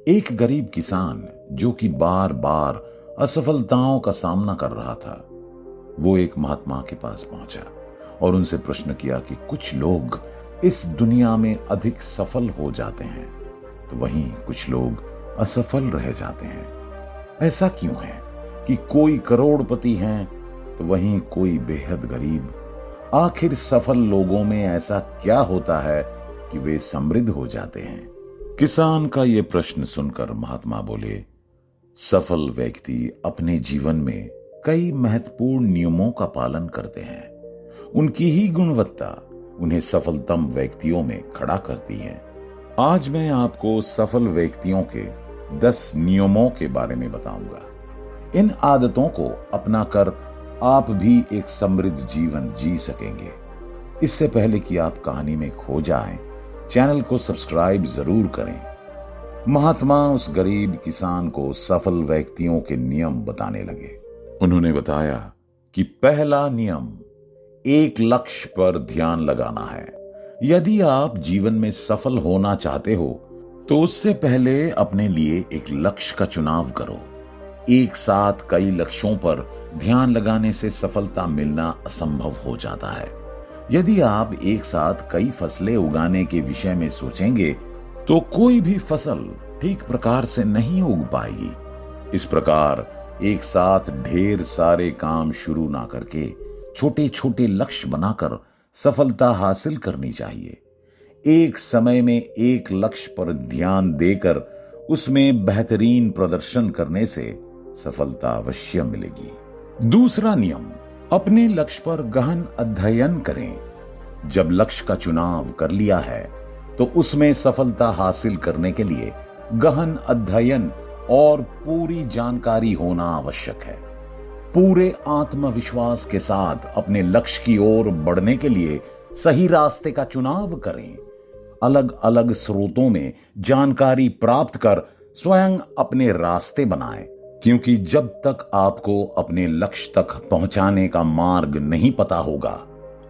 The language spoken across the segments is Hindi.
एक गरीब किसान जो कि बार बार असफलताओं का सामना कर रहा था, वो एक महात्मा के पास पहुंचा और उनसे प्रश्न किया कि कुछ लोग इस दुनिया में अधिक सफल हो जाते हैं तो वहीं कुछ लोग असफल रह जाते हैं। ऐसा क्यों है कि कोई करोड़पति हैं तो वहीं कोई बेहद गरीब? आखिर सफल लोगों में ऐसा क्या होता है कि वे समृद्ध हो जाते हैं? किसान का ये प्रश्न सुनकर महात्मा बोले, सफल व्यक्ति अपने जीवन में कई महत्वपूर्ण नियमों का पालन करते हैं। उनकी ही गुणवत्ता उन्हें सफलतम व्यक्तियों में खड़ा करती है। आज मैं आपको सफल व्यक्तियों के 10 नियमों के बारे में बताऊंगा। इन आदतों को अपनाकर आप भी एक समृद्ध जीवन जी सकेंगे। इससे पहले कि आप कहानी में खो जाएं, चैनल को सब्सक्राइब जरूर करें। महात्मा उस गरीब किसान को सफल व्यक्तियों के नियम बताने लगे। उन्होंने बताया कि पहला नियम, एक लक्ष्य पर ध्यान लगाना है। यदि आप जीवन में सफल होना चाहते हो तो उससे पहले अपने लिए एक लक्ष्य का चुनाव करो। एक साथ कई लक्ष्यों पर ध्यान लगाने से सफलता मिलना असंभव हो जाता है। यदि आप एक साथ कई फसलें उगाने के विषय में सोचेंगे तो कोई भी फसल ठीक प्रकार से नहीं उग पाएगी। इस प्रकार एक साथ ढेर सारे काम शुरू ना करके छोटे छोटे लक्ष्य बनाकर सफलता हासिल करनी चाहिए। एक समय में एक लक्ष्य पर ध्यान देकर उसमें बेहतरीन प्रदर्शन करने से सफलता अवश्य मिलेगी। दूसरा नियम, अपने लक्ष्य पर गहन अध्ययन करें। जब लक्ष्य का चुनाव कर लिया है तो उसमें सफलता हासिल करने के लिए गहन अध्ययन और पूरी जानकारी होना आवश्यक है। पूरे आत्मविश्वास के साथ अपने लक्ष्य की ओर बढ़ने के लिए सही रास्ते का चुनाव करें। अलग अलग स्रोतों में जानकारी प्राप्त कर स्वयं अपने रास्ते बनाएं, क्योंकि जब तक आपको अपने लक्ष्य तक पहुंचाने का मार्ग नहीं पता होगा,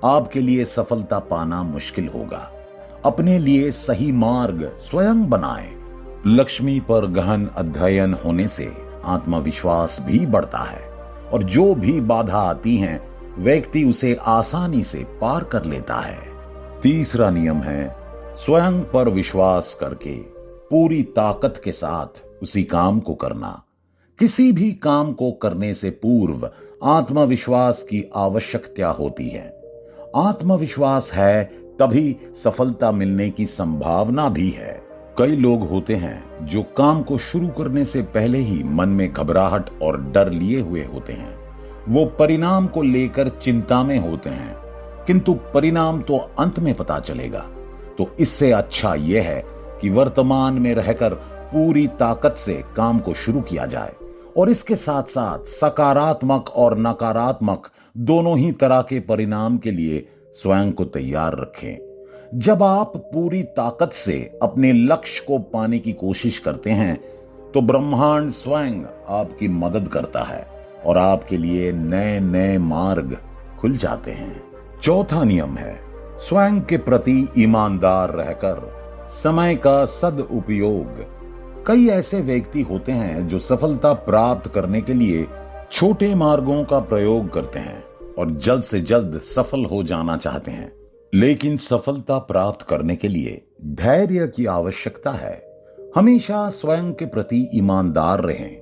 आपके लिए सफलता पाना मुश्किल होगा। अपने लिए सही मार्ग स्वयं बनाएं। लक्ष्मी पर गहन अध्ययन होने से आत्मविश्वास भी बढ़ता है और जो भी बाधा आती हैं, व्यक्ति उसे आसानी से पार कर लेता है। तीसरा नियम है, स्वयं पर विश्वास करके पूरी ताकत के साथ उसी काम को करना। किसी भी काम को करने से पूर्व आत्मविश्वास की आवश्यकता होती है। आत्मविश्वास है तभी सफलता मिलने की संभावना भी है। कई लोग होते हैं जो काम को शुरू करने से पहले ही मन में घबराहट और डर लिए हुए होते हैं। वो परिणाम को लेकर चिंता में होते हैं, किंतु परिणाम तो अंत में पता चलेगा। तो इससे अच्छा यह है कि वर्तमान में रहकर पूरी ताकत से काम को शुरू किया जाए और इसके साथ साथ सकारात्मक और नकारात्मक दोनों ही तरह के परिणाम के लिए स्वयं को तैयार रखें। जब आप पूरी ताकत से अपने लक्ष्य को पाने की कोशिश करते हैं तो ब्रह्मांड स्वयं आपकी मदद करता है और आपके लिए नए नए मार्ग खुल जाते हैं। चौथा नियम है, स्वयं के प्रति ईमानदार रहकर समय का सदुपयोग। कई ऐसे व्यक्ति होते हैं जो सफलता प्राप्त करने के लिए छोटे मार्गों का प्रयोग करते हैं और जल्द से जल्द सफल हो जाना चाहते हैं, लेकिन सफलता प्राप्त करने के लिए धैर्य की आवश्यकता है। हमेशा स्वयं के प्रति ईमानदार रहें।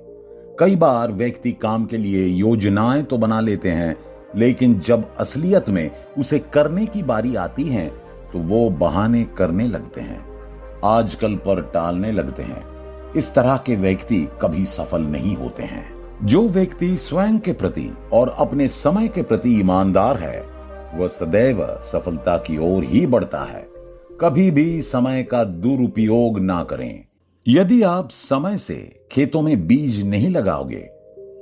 कई बार व्यक्ति काम के लिए योजनाएं तो बना लेते हैं, लेकिन जब असलियत में उसे करने की बारी आती है तो वो बहाने करने लगते हैं, आजकल पर टालने लगते हैं। इस तरह के व्यक्ति कभी सफल नहीं होते हैं। जो व्यक्ति स्वयं के प्रति और अपने समय के प्रति ईमानदार है, वह सदैव सफलता की ओर ही बढ़ता है। कभी भी समय का दुरुपयोग ना करें। यदि आप समय से खेतों में बीज नहीं लगाओगे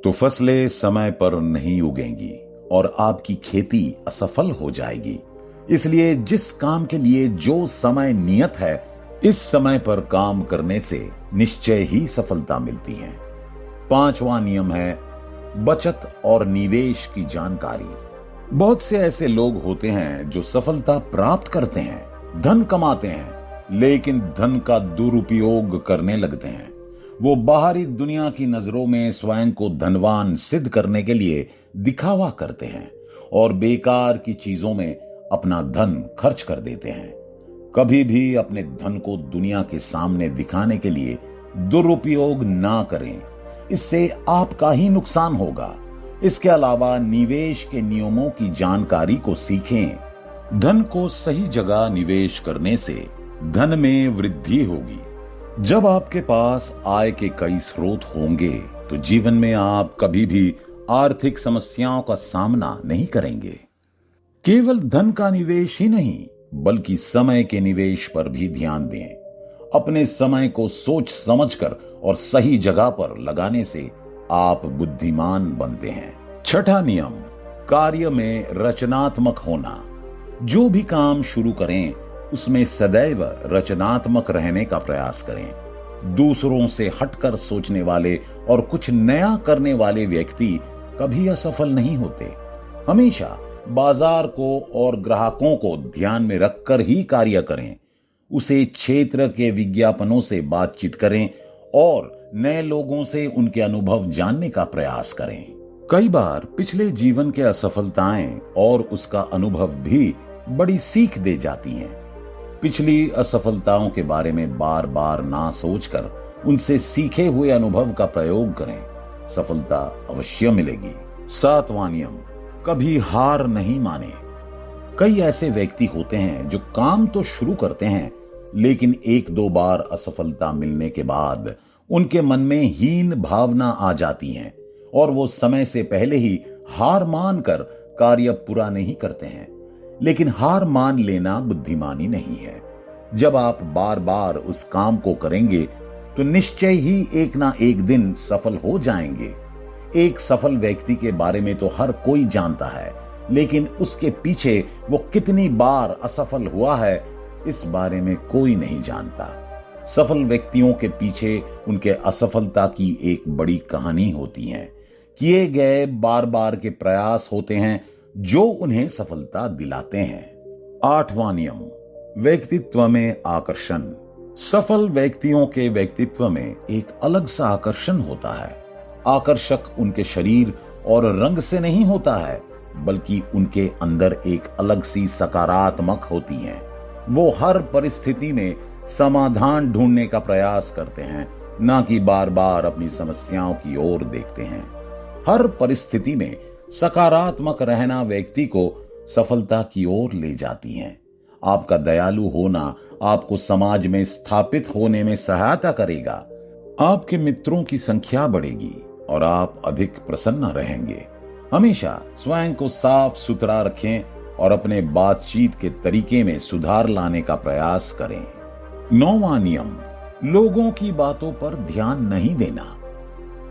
तो फसलें समय पर नहीं उगेंगी और आपकी खेती असफल हो जाएगी। इसलिए जिस काम के लिए जो समय नियत है, इस समय पर काम करने से निश्चय ही सफलता मिलती है। पांचवा नियम है, बचत और निवेश की जानकारी। बहुत से ऐसे लोग होते हैं जो सफलता प्राप्त करते हैं, धन कमाते हैं, लेकिन धन का दुरुपयोग करने लगते हैं। वो बाहरी दुनिया की नजरों में स्वयं को धनवान सिद्ध करने के लिए दिखावा करते हैं और बेकार की चीजों में अपना धन खर्च कर देते हैं। कभी भी अपने धन को दुनिया के सामने दिखाने के लिए दुरुपयोग ना करें, इससे आपका ही नुकसान होगा। इसके अलावा निवेश के नियमों की जानकारी को सीखें। धन को सही जगह निवेश करने से धन में वृद्धि होगी। जब आपके पास आय के कई स्रोत होंगे तो जीवन में आप कभी भी आर्थिक समस्याओं का सामना नहीं करेंगे। केवल धन का निवेश ही नहीं बल्कि समय के निवेश पर भी ध्यान दें। अपने समय को सोच समझकर और सही जगह पर लगाने से आप बुद्धिमान बनते हैं। छठा नियम, कार्य में रचनात्मक होना। जो भी काम शुरू करें उसमें सदैव रचनात्मक रहने का प्रयास करें। दूसरों से हटकर सोचने वाले और कुछ नया करने वाले व्यक्ति कभी असफल नहीं होते। हमेशा बाजार को और ग्राहकों को ध्यान में रखकर ही कार्य करें। उसे क्षेत्र के विज्ञापनों से बातचीत करें और नए लोगों से उनके अनुभव जानने का प्रयास करें। कई बार पिछले जीवन के असफलताएं और उसका अनुभव भी बड़ी सीख दे जाती हैं। पिछली असफलताओं के बारे में बार बार ना सोचकर उनसे सीखे हुए अनुभव का प्रयोग करें। सफलता अवश्य मिलेगी। सातवां नियम, कभी हार नहीं माने। कई ऐसे व्यक्ति होते हैं जो काम तो शुरू करते हैं लेकिन एक दो बार असफलता मिलने के बाद उनके मन में हीन भावना आ जाती है और वो समय से पहले ही हार मानकर कार्य पूरा नहीं करते हैं। लेकिन हार मान लेना बुद्धिमानी नहीं है। जब आप बार बार उस काम को करेंगे तो निश्चय ही एक ना एक दिन सफल हो जाएंगे। एक सफल व्यक्ति के बारे में तो हर कोई जानता है, लेकिन उसके पीछे वो कितनी बार असफल हुआ है इस बारे में कोई नहीं जानता। सफल व्यक्तियों के पीछे उनके असफलता की एक बड़ी कहानी होती है। किए गए बार बार के प्रयास होते हैं जो उन्हें सफलता दिलाते हैं। आठवां नियम, व्यक्तित्व में आकर्षण। सफल व्यक्तियों के व्यक्तित्व में एक अलग सा आकर्षण होता है। आकर्षक उनके शरीर और रंग से नहीं होता है बल्कि उनके अंदर एक अलग सी सकारात्मक होती है। वो हर परिस्थिति में समाधान ढूंढने का प्रयास करते हैं, ना कि बार बार अपनी समस्याओं की ओर देखते हैं। हर परिस्थिति में सकारात्मक रहना व्यक्ति को सफलता की ओर ले जाती है। आपका दयालु होना आपको समाज में स्थापित होने में सहायता करेगा। आपके मित्रों की संख्या बढ़ेगी और आप अधिक प्रसन्न रहेंगे। हमेशा स्वयं को साफ सुथरा रखें और अपने बातचीत के तरीके में सुधार लाने का प्रयास करें। नौवां नियम, लोगों की बातों पर ध्यान नहीं देना।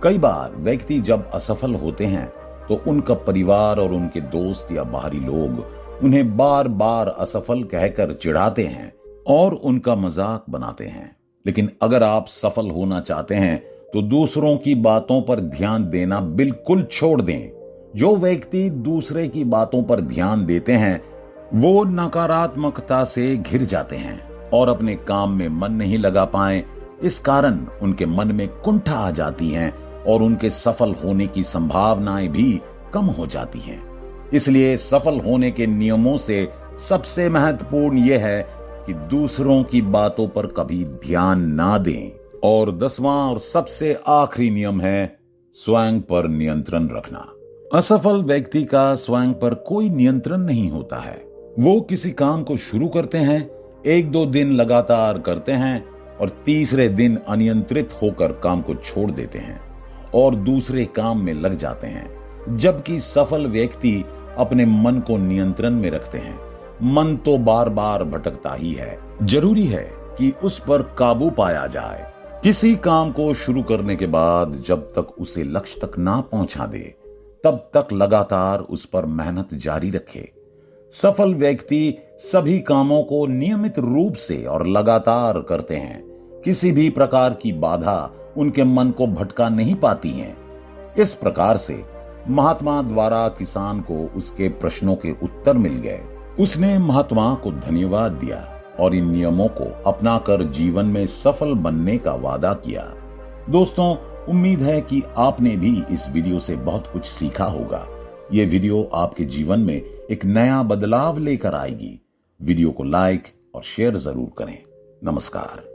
कई बार व्यक्ति जब असफल होते हैं तो उनका परिवार और उनके दोस्त या बाहरी लोग उन्हें बार बार असफल कहकर चिढ़ाते हैं और उनका मजाक बनाते हैं। लेकिन अगर आप सफल होना चाहते हैं तो दूसरों की बातों पर ध्यान देना बिल्कुल छोड़ दें। जो व्यक्ति दूसरे की बातों पर ध्यान देते हैं वो नकारात्मकता से घिर जाते हैं और अपने काम में मन नहीं लगा पाए। इस कारण उनके मन में कुंठा आ जाती है और उनके सफल होने की संभावनाएं भी कम हो जाती हैं। इसलिए सफल होने के नियमों से सबसे महत्वपूर्ण यह है कि दूसरों की बातों पर कभी ध्यान ना दें। और 10वां और सबसे आखिरी नियम है स्वयं पर नियंत्रण रखना। असफल व्यक्ति का स्वयं पर कोई नियंत्रण नहीं होता है। वो किसी काम को शुरू करते हैं, एक दो दिन लगातार करते हैं और तीसरे दिन अनियंत्रित होकर काम को छोड़ देते हैं और दूसरे काम में लग जाते हैं। जबकि सफल व्यक्ति अपने मन को नियंत्रण में रखते हैं। मन तो बार बार भटकता ही है, जरूरी है कि उस पर काबू पाया जाए। किसी काम को शुरू करने के बाद जब तक उसे लक्ष्य तक ना पहुंचा दे तब तक लगातार उस पर मेहनत जारी रखे। सफल व्यक्ति सभी कामों को नियमित रूप से और लगातार करते हैं। किसी भी प्रकार की बाधा उनके मन को भटका नहीं पाती है। इस प्रकार से महात्मा द्वारा किसान को उसके प्रश्नों के उत्तर मिल गए। उसने महात्मा को धन्यवाद दिया और इन नियमों को अपनाकर जीवन में सफल बनने का वादा किया। दोस्तों, उम्मीद है कि आपने भी इस वीडियो से बहुत कुछ सीखा होगा। ये वीडियो आपके जीवन में एक नया बदलाव लेकर आएगी। वीडियो को लाइक और शेयर जरूर करें। नमस्कार।